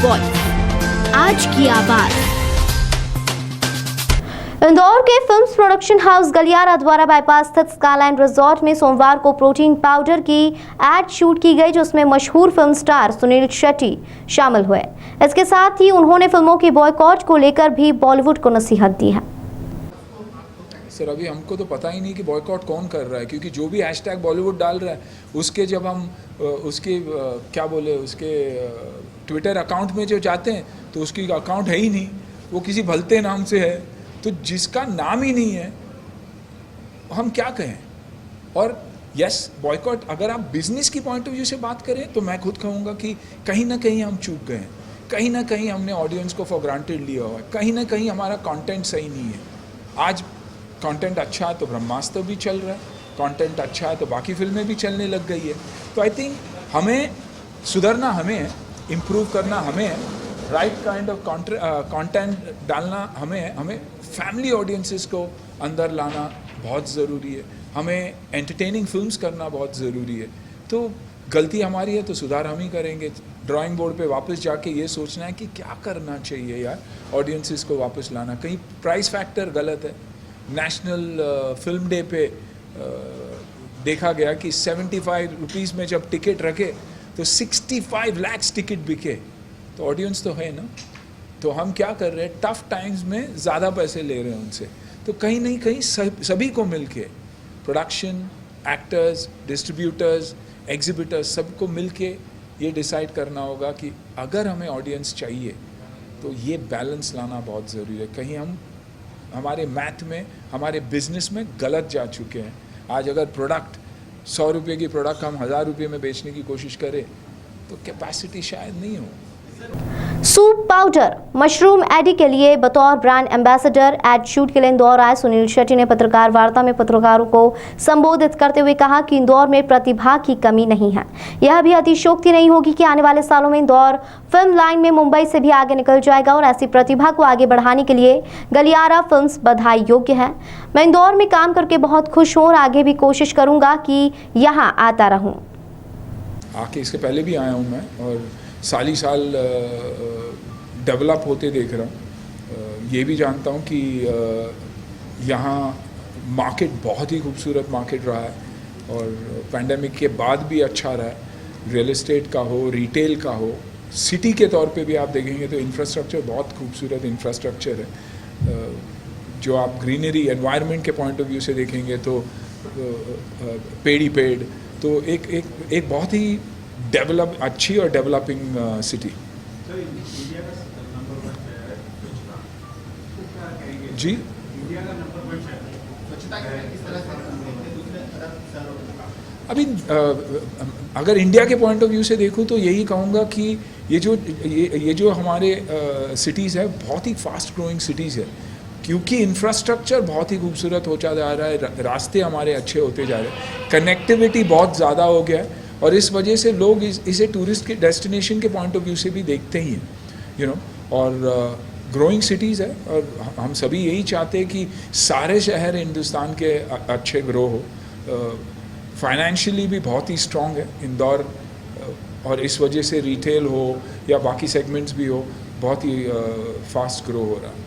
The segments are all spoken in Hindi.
वॉइस, आज की आवाज। इंदौर के फिल्म्स प्रोडक्शन हाउस गलियारा द्वारा बाईपास स्थित स्काईलाइन रिजॉर्ट में सोमवार को प्रोटीन पाउडर की एड शूट की गई, जिसमें मशहूर फिल्म स्टार सुनील शेट्टी शामिल हुए। इसके साथ ही उन्होंने फिल्मों की बॉयकॉट को लेकर भी बॉलीवुड को नसीहत दी है। सर, अभी हमको तो पता ही नहीं कि बॉयकॉट कौन कर रहा है, क्योंकि जो भी हैशटैग बॉलीवुड डाल रहा है उसके जब हम उसके क्या बोले उसके ट्विटर अकाउंट में जो जाते हैं तो उसकी अकाउंट है ही नहीं, वो किसी भलते नाम से है, तो जिसका नाम ही नहीं है हम क्या कहें। और यस, बॉयकॉट अगर आप बिजनेस की पॉइंट ऑफ व्यू से बात करें तो मैं खुद कहूँगा कि कहीं ना कहीं हम चूक गए हैं, कहीं ना कहीं हमने ऑडियंस को फॉर ग्रांटेड लिया हुआ है, कहीं ना कहीं हमारा कंटेंट सही नहीं है। आज कंटेंट अच्छा है तो ब्रह्मास्त्र भी चल रहा है, कंटेंट अच्छा है तो बाकी फिल्में भी चलने लग गई है। तो आई थिंक हमें सुधरना, हमें इम्प्रूव करना, हमें राइट काइंड ऑफ कंटेंट डालना, हमें फैमिली ऑडियंसेस को अंदर लाना बहुत ज़रूरी है, हमें एंटरटेनिंग फिल्म्स करना बहुत ज़रूरी है। तो गलती हमारी है तो सुधार हम ही करेंगे। ड्राइंग बोर्ड पे वापस जाके ये सोचना है कि क्या करना चाहिए यार, ऑडियंसेस को वापस लाना। कहीं प्राइस फैक्टर गलत है। नेशनल फिल्म डे पे देखा गया कि 75 रुपीज़ में जब टिकट रखे तो 65 लाख टिकट बिके, तो ऑडियंस तो है ना। तो हम क्या कर रहे हैं, टफ टाइम्स में ज़्यादा पैसे ले रहे हैं उनसे। तो कहीं नहीं कहीं सभी को मिलके, प्रोडक्शन, एक्टर्स, डिस्ट्रीब्यूटर्स, एग्जिबिटर्स, सबको मिलके ये डिसाइड करना होगा कि अगर हमें ऑडियंस चाहिए तो ये बैलेंस लाना बहुत ज़रूरी है। कहीं हम हमारे मैथ में, हमारे बिजनेस में गलत जा चुके हैं। आज अगर प्रोडक्ट 100 रुपये की प्रोडक्ट हम 1000 रुपये में बेचने की कोशिश करें तो कैपेसिटी शायद नहीं हो। सूप पाउडर मशरूम एडी के लिए बतौर ब्रांड एम्बेसडर एड शूट के लिए इंदौर आए सुनील शेट्टी ने पत्रकार वार्ता में पत्रकारों को संबोधित करते हुए कहा कि इंदौर में प्रतिभा की कमी नहीं है। यह भी अतिशयोक्ति नहीं होगी कि आने वाले सालों में इंदौर फिल्म लाइन में मुंबई से भी आगे निकल जाएगा और ऐसी प्रतिभा को आगे बढ़ाने के लिए गलियारा फिल्म्स बधाई योग्य है। मैं इंदौर में काम करके बहुत खुश हूँ और आगे भी कोशिश करूँगा कि यहाँ आता रहूँ। आके इसके पहले भी आया हूँ मैं और साल ही साल डेवलप होते देख रहा हूँ। ये भी जानता हूँ कि यहाँ मार्केट बहुत ही खूबसूरत मार्केट रहा है और पैंडेमिक के बाद भी अच्छा रहा है। रियल एस्टेट का हो, रिटेल का हो, सिटी के तौर पे भी आप देखेंगे तो इंफ्रास्ट्रक्चर बहुत खूबसूरत इंफ्रास्ट्रक्चर है। जो आप ग्रीनरी एनवायरनमेंट के पॉइंट ऑफ व्यू से देखेंगे तो पेड़ ही पेड़, तो एक बहुत ही डेवलप, अच्छी और डेवलपिंग सिटी। जी, अभी अगर इंडिया के पॉइंट ऑफ व्यू से देखूं तो यही कहूँगा कि ये जो हमारे सिटीज़ है बहुत ही फास्ट ग्रोइंग सिटीज़ है, क्योंकि इंफ्रास्ट्रक्चर बहुत ही खूबसूरत होता जा रहा है, रास्ते हमारे अच्छे होते जा रहे हैं, कनेक्टिविटी बहुत ज़्यादा हो गया है और इस वजह से लोग इसे टूरिस्ट के डेस्टिनेशन के पॉइंट ऑफ व्यू से भी देखते ही हैं, यू नो। और ग्रोइंग सिटीज़ है और हम सभी यही चाहते हैं कि सारे शहर हिंदुस्तान के अच्छे ग्रो हो। फाइनेंशियली भी बहुत ही स्ट्रॉन्ग है इंदौर और इस वजह से रिटेल हो या बाकी सेगमेंट्स भी हो, बहुत ही फास्ट ग्रो हो रहा है।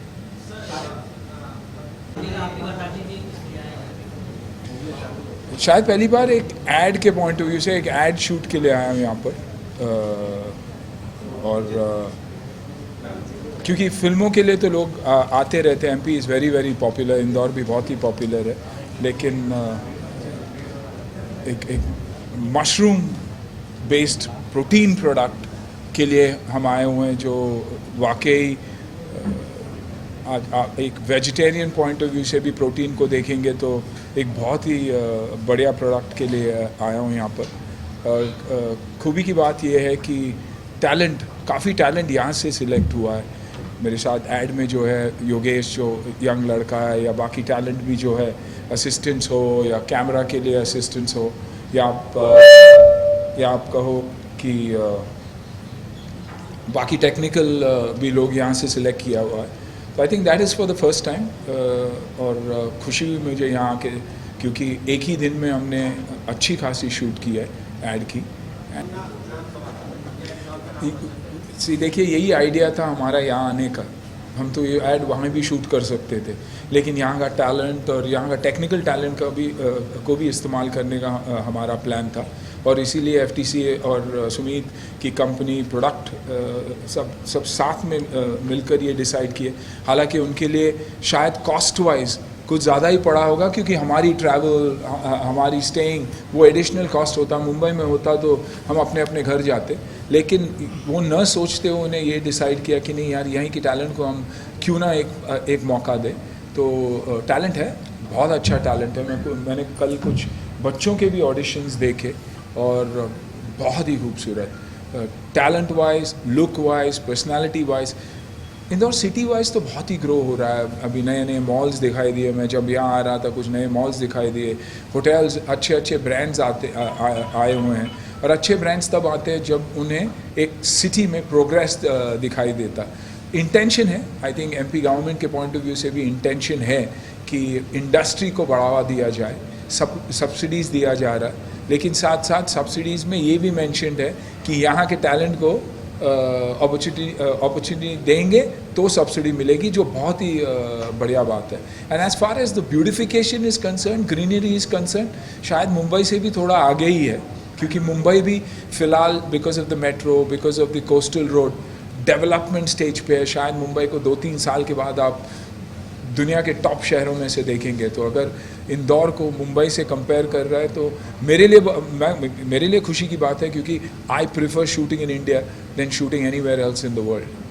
शायद पहली बार एक एड के पॉइंट ऑफ व्यू से एक एड शूट के लिए आया हूँ यहाँ पर। और क्योंकि फिल्मों के लिए तो लोग आते रहते हैं, MP is very very popular, Indore भी बहुत ही पॉपुलर है, लेकिन एक मशरूम बेस्ड प्रोटीन प्रोडक्ट के लिए हम आए हुए हैं जो वाकई आज एक वेजिटेरियन पॉइंट ऑफ व्यू से भी प्रोटीन को देखेंगे तो एक बहुत ही बढ़िया प्रोडक्ट के लिए आया हूँ यहाँ पर। और खूबी की बात यह है कि काफ़ी टैलेंट यहाँ से सिलेक्ट हुआ है। मेरे साथ ऐड में जो है योगेश, जो यंग लड़का है, या बाकी टैलेंट भी जो है, असिस्टेंट्स हो या कैमरा के लिए असिस्टेंट्स हो, या आप कहो कि बाकी टेक्निकल भी लोग यहाँ से सिलेक्ट किया हुआ है। तो I think that is for the first time और खुशी हुई मुझे यहाँ आके, क्योंकि एक ही दिन में हमने अच्छी खासी शूट की है ऐड की। देखिए यही आइडिया था हमारा यहाँ आने का। हम तो ये ऐड वहाँ भी शूट कर सकते थे, लेकिन यहाँ का टैलेंट और यहाँ का टेक्निकल टैलेंट को भी इस्तेमाल करने का हमारा प्लान था। और इसीलिए एफटीसी और सुमीत की कंपनी प्रोडक्ट सब साथ में मिलकर ये डिसाइड किए। हालांकि उनके लिए शायद कॉस्ट वाइज कुछ ज़्यादा ही पड़ा होगा, क्योंकि हमारी ट्रैवल, हमारी स्टेइंग वो एडिशनल कॉस्ट होता। मुंबई में होता तो हम अपने अपने घर जाते, लेकिन वो न सोचते हुए उन्हें ये डिसाइड किया कि नहीं यार, यहीं की टैलेंट को हम क्यों ना एक मौका दें। तो टैलेंट है, बहुत अच्छा टैलेंट है। मैंने कल कुछ बच्चों के भी ऑडिशंस देखे और बहुत ही खूबसूरत, talent wise, look wise, personality wise. Indore city wise तो बहुत ही ग्रो हो रहा है। अभी नए नए मॉल्स दिखाई दिए, मैं जब यहाँ आ रहा था कुछ नए मॉल्स दिखाई दिए, होटल्स, अच्छे अच्छे ब्रांड्स आए हुए हैं। और अच्छे ब्रांड्स तब आते हैं जब उन्हें एक सिटी में प्रोग्रेस दिखाई देता। इंटेंशन है, आई थिंक एमपी गवर्नमेंट के पॉइंट ऑफ व्यू से भी इंटेंशन है कि इंडस्ट्री को बढ़ावा दिया जाए, सब्सिडीज़ दिया जा रहा है, लेकिन साथ साथ सब्सिडीज़ में ये भी मेंशन्ड है कि यहाँ के टैलेंट को अपॉर्चुनिटी देंगे तो सब्सिडी मिलेगी, जो बहुत ही बढ़िया बात है। And as far as the beautification is concern, greenery is concern, शायद मुंबई से भी थोड़ा आगे ही है, क्योंकि मुंबई भी फ़िलहाल because of the metro, because of the coastal road development stage पे है। शायद मुंबई को 2-3 साल के बाद आप दुनिया के टॉप शहरों में से देखेंगे। तो अगर इंदौर को मुंबई से कंपेयर कर रहा है तो मेरे लिए खुशी की बात है, क्योंकि I prefer shooting in India then shooting anywhere else in the world.